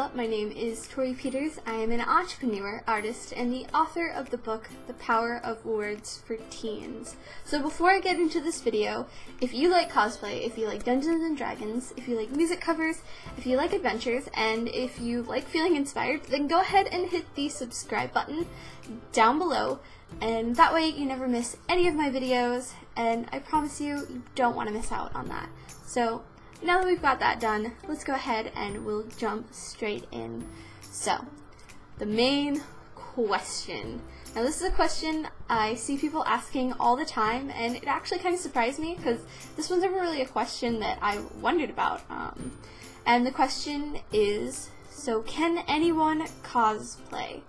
up? My name is Tori Peters. I am an entrepreneur, artist, and the author of the book, The Power of Words for Teens. So before I get into this video, if you like cosplay, if you like Dungeons and Dragons, if you like music covers, if you like adventures, and if you like feeling inspired, then go ahead and hit the subscribe button down below, and that way you never miss any of my videos, and I promise you don't want to miss out on that. So now that we've got that done, let's go ahead and we'll jump straight in. So, the main question. Now this is a question I see people asking all the time, and it actually kind of surprised me because this was never really a question that I wondered about. And the question is, so can anyone cosplay?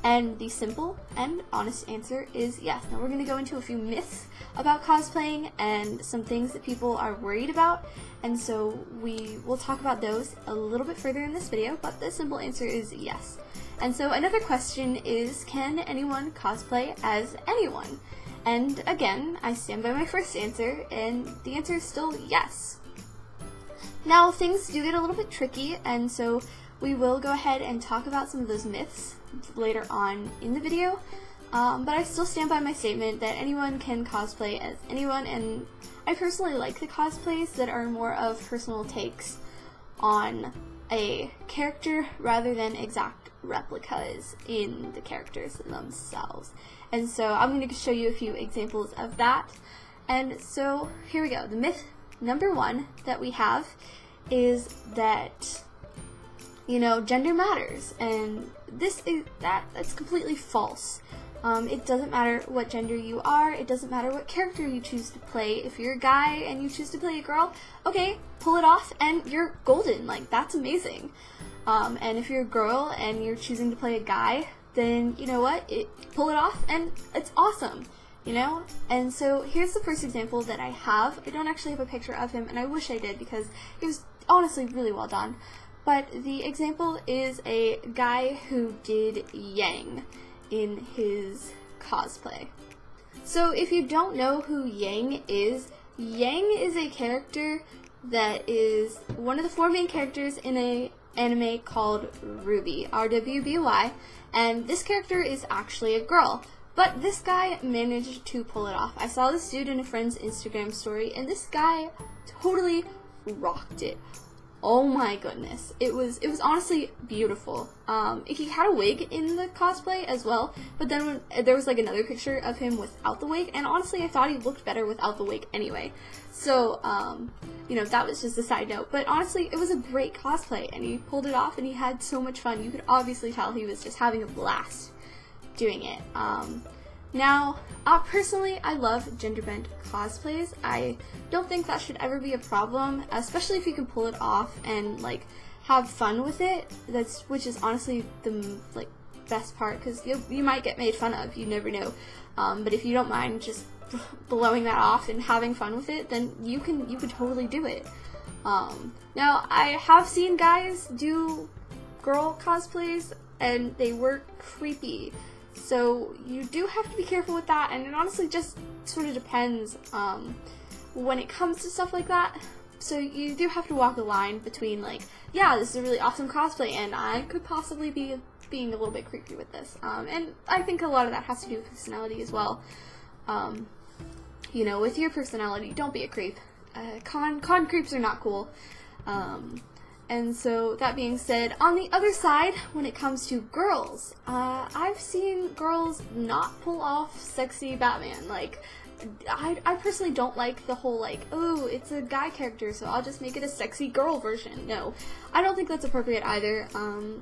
And the simple and honest answer is yes. Now we're going to go into a few myths about cosplaying and some things that people are worried about, and so we will talk about those a little bit further in this video, but the simple answer is yes. And so another question is, can anyone cosplay as anyone? And again, I stand by my first answer, and the answer is still yes. Now things do get a little bit tricky, and so we will go ahead and talk about some of those myths later on in the video, but I still stand by my statement that anyone can cosplay as anyone, and I personally like the cosplays that are more of personal takes on a character rather than exact replicas in the characters themselves. And so I'm going to show you a few examples of that. And so here we go. The myth number one that we have is that, you know, gender matters, and that's completely false. It doesn't matter what gender you are, it doesn't matter what character you choose to play. If you're a guy and you choose to play a girl, okay, pull it off and you're golden, like that's amazing. And if you're a girl and you're choosing to play a guy, then you know what, pull it off and it's awesome, you know? And so here's the first example that I have. I don't actually have a picture of him, and I wish I did because it was honestly really well done. But the example is a guy who did Yang in his cosplay. So if you don't know who Yang is a character that is one of the four main characters in an anime called RWBY, R-W-B-Y, and this character is actually a girl. But this guy managed to pull it off. I saw this dude in a friend's Instagram story, and this guy totally rocked it. Oh my goodness, it was honestly beautiful. He had a wig in the cosplay as well, but then there was like another picture of him without the wig, and honestly I thought he looked better without the wig anyway. So, you know, that was just a side note, but honestly it was a great cosplay, and he pulled it off and he had so much fun. You could obviously tell he was just having a blast doing it. Now, personally, I love gender-bent cosplays. I don't think that should ever be a problem, especially if you can pull it off and like have fun with it. Which is honestly the best part, because you might get made fun of. You never know. But if you don't mind just blowing that off and having fun with it, then you can totally do it. Now, I have seen guys do girl cosplays, and they were creepy. So you do have to be careful with that, and it honestly just sort of depends when it comes to stuff like that. So you do have to walk the line between like, yeah, this is a really awesome cosplay, and I could possibly be being a little bit creepy with this. And I think a lot of that has to do with personality as well. You know, with your personality, don't be a creep. Con creeps are not cool. And so, that being said, on the other side, when it comes to girls, I've seen girls not pull off sexy Batman. Like, I personally don't like the whole, like, oh, it's a guy character, so I'll just make it a sexy girl version. No, I don't think that's appropriate either.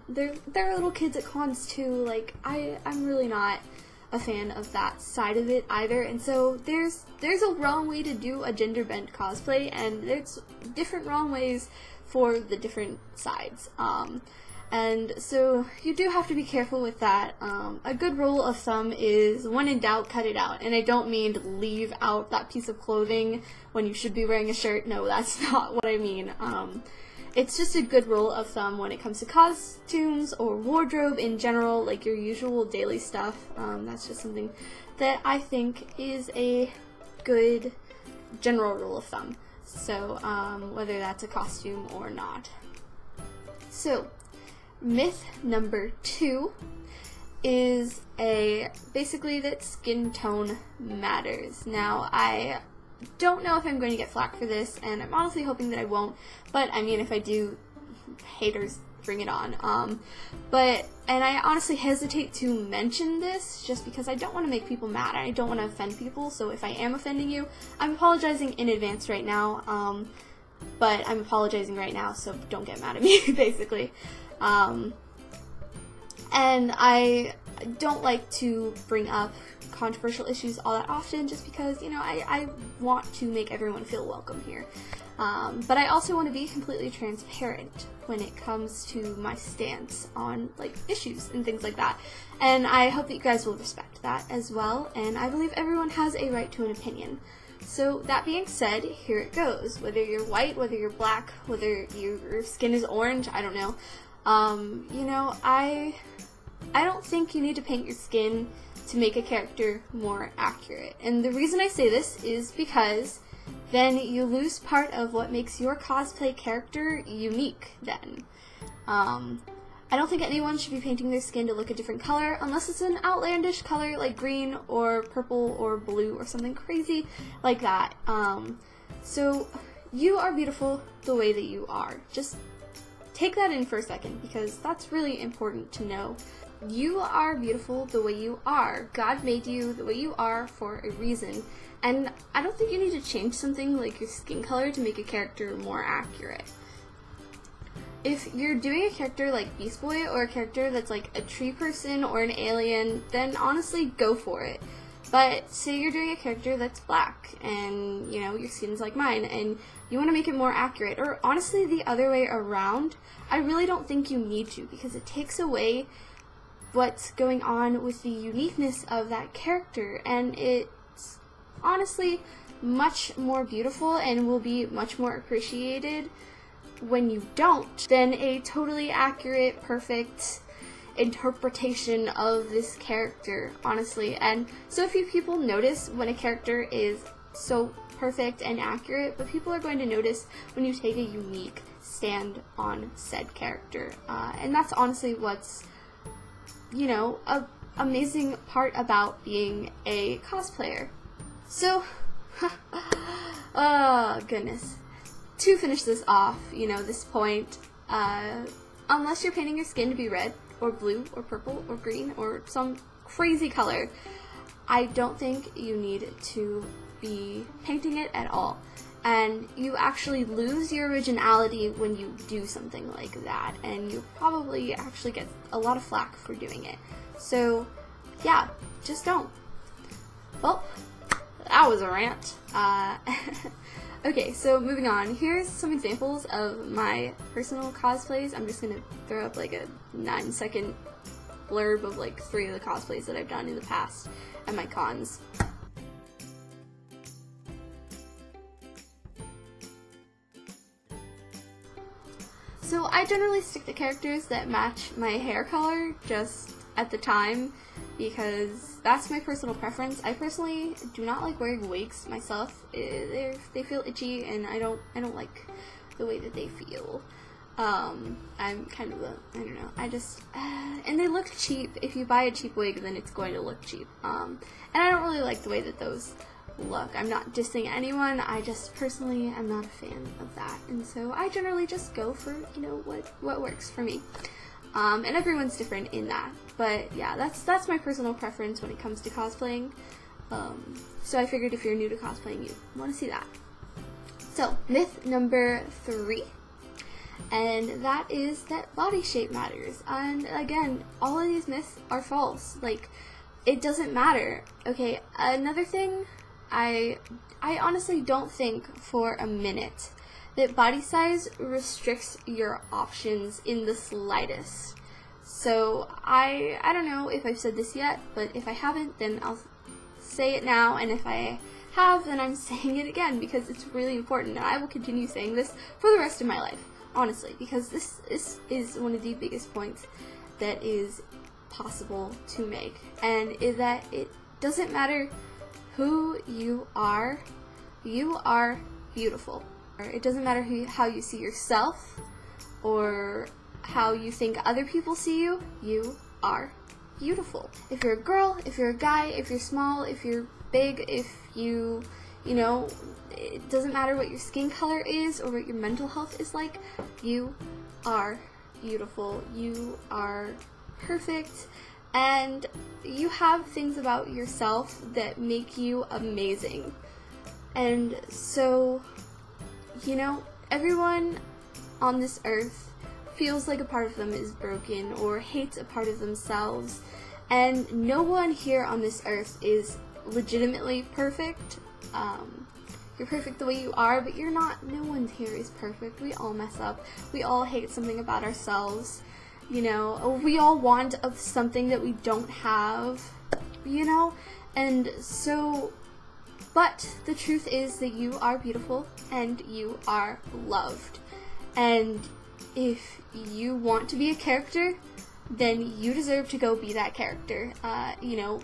There are little kids at cons too. Like, I'm really not a fan of that side of it either. And so, there's a wrong way to do a gender-bent cosplay, and there's different wrong ways for the different sides. And so you do have to be careful with that. A good rule of thumb is, when in doubt, cut it out. And I don't mean to leave out that piece of clothing when you should be wearing a shirt. No, that's not what I mean. It's just a good rule of thumb when it comes to costumes or wardrobe in general, like your usual daily stuff. That's just something that I think is a good general rule of thumb. So, whether that's a costume or not. So, myth number 2 is basically that skin tone matters. Now, I don't know if I'm going to get flack for this, and I'm honestly hoping that I won't, but I mean, if I do, haters, bring it on. And I honestly hesitate to mention this just because I don't want to make people mad. I don't want to offend people, so if I am offending you, I'm apologizing in advance right now, but I'm apologizing right now, so don't get mad at me, basically. And I don't like to bring up controversial issues all that often just because, you know, I want to make everyone feel welcome here. But I also want to be completely transparent when it comes to my stance on, like, issues and things like that. And I hope that you guys will respect that as well, and I believe everyone has a right to an opinion. So that being said, here it goes. Whether you're white, whether you're black, whether your skin is orange, I don't know. You know, I don't think you need to paint your skin to make a character more accurate. And the reason I say this is because then you lose part of what makes your cosplay character unique then. I don't think anyone should be painting their skin to look a different color unless it's an outlandish color like green or purple or blue or something crazy like that. So you are beautiful the way that you are. Just take that in for a second because that's really important to know. You are beautiful the way you are. God made you the way you are for a reason. And I don't think you need to change something like your skin color to make a character more accurate. If you're doing a character like Beast Boy or a character that's like a tree person or an alien, then honestly go for it. But say you're doing a character that's black and, you know, your skin's like mine and you want to make it more accurate, or honestly the other way around, I really don't think you need to because it takes away what's going on with the uniqueness of that character, and it's honestly much more beautiful and will be much more appreciated when you don't than a totally accurate, perfect interpretation of this character, honestly. And so few people notice when a character is so perfect and accurate, but people are going to notice when you take a unique stand on said character. And that's honestly what's, you know, a amazing part about being a cosplayer. So, oh goodness. To finish this off, you know, this point, unless you're painting your skin to be red, or blue, or purple, or green, or some crazy color, I don't think you need to be painting it at all. And you actually lose your originality when you do something like that, and you probably actually get a lot of flack for doing it. So, yeah, just don't. Well, that was a rant. Okay, so moving on. Here's some examples of my personal cosplays. I'm just gonna throw up like a 9-second blurb of like 3 of the cosplays that I've done in the past at my cons. So I generally stick to characters that match my hair color just at the time because that's my personal preference. I personally do not like wearing wigs myself. They feel itchy and I don't like the way that they feel. I'm kind of a, I don't know, I just, and they look cheap. If you buy a cheap wig, then it's going to look cheap. And I don't really like the way that those look. I'm not dissing anyone, I just personally am not a fan of that. And so I generally just go for, you know, what works for me. And everyone's different in that. But yeah, that's my personal preference when it comes to cosplaying. So I figured if you're new to cosplaying, you want to see that. So, myth number 3. And that is that body shape matters. And again, all of these myths are false. Like, it doesn't matter. Okay, another thing, I honestly don't think for a minute that body size restricts your options in the slightest. So I don't know if I've said this yet, but if I haven't, then I'll say it now, and if I have, then I'm saying it again because it's really important, and I will continue saying this for the rest of my life, honestly, because this is one of the biggest points that is possible to make, and is that it doesn't matter who you are beautiful. It doesn't matter how you see yourself, or how you think other people see you, you are beautiful. If you're a girl, if you're a guy, if you're small, if you're big, if you know, it doesn't matter what your skin color is or what your mental health is like, you are beautiful. You are perfect, and you have things about yourself that make you amazing. And so, you know, everyone on this earth feels like a part of them is broken or hates a part of themselves, and no one here on this earth is legitimately perfect. You're perfect the way you are, but you're not. No one here is perfect. We all mess up. We all hate something about ourselves, you know, or we all want of something that we don't have, you know, and so, but the truth is that you are beautiful and you are loved, and if you want to be a character, then you deserve to go be that character. You know,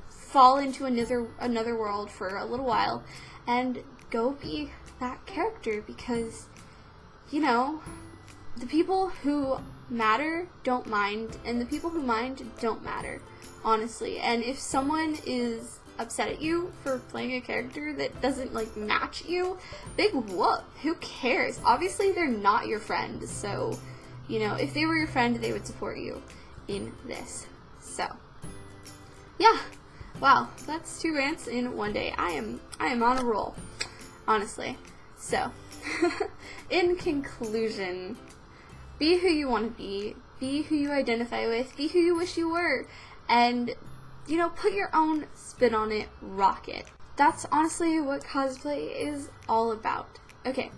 fall into another world for a little while and go be that character, because, you know, the people who matter don't mind, and the people who mind don't matter, honestly. And if someone is upset at you for playing a character that doesn't, like, match you, big whoop, who cares? Obviously they're not your friend, so, you know, if they were your friend, they would support you in this. So, yeah. Wow, that's 2 rants in one day. I am on a roll, honestly. So, in conclusion, be who you want to be who you identify with, be who you wish you were, and, you know, put your own spin on it, rock it. That's honestly what cosplay is all about. Okay,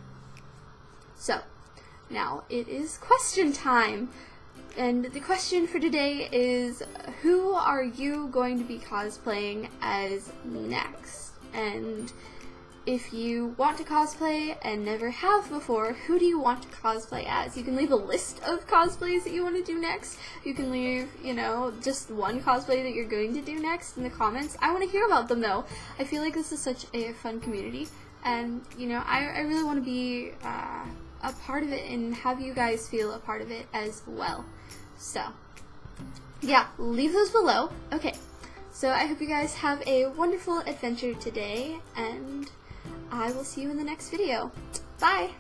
so, now it is question time. And the question for today is, who are you going to be cosplaying as next? And if you want to cosplay and never have before, who do you want to cosplay as? You can leave a list of cosplays that you want to do next. You can leave, you know, just one cosplay that you're going to do next in the comments. I want to hear about them, though. I feel like this is such a fun community, and, you know, I really want to be a part of it and have you guys feel a part of it as well. So, yeah, leave those below. Okay, so I hope you guys have a wonderful adventure today, and I will see you in the next video. Bye!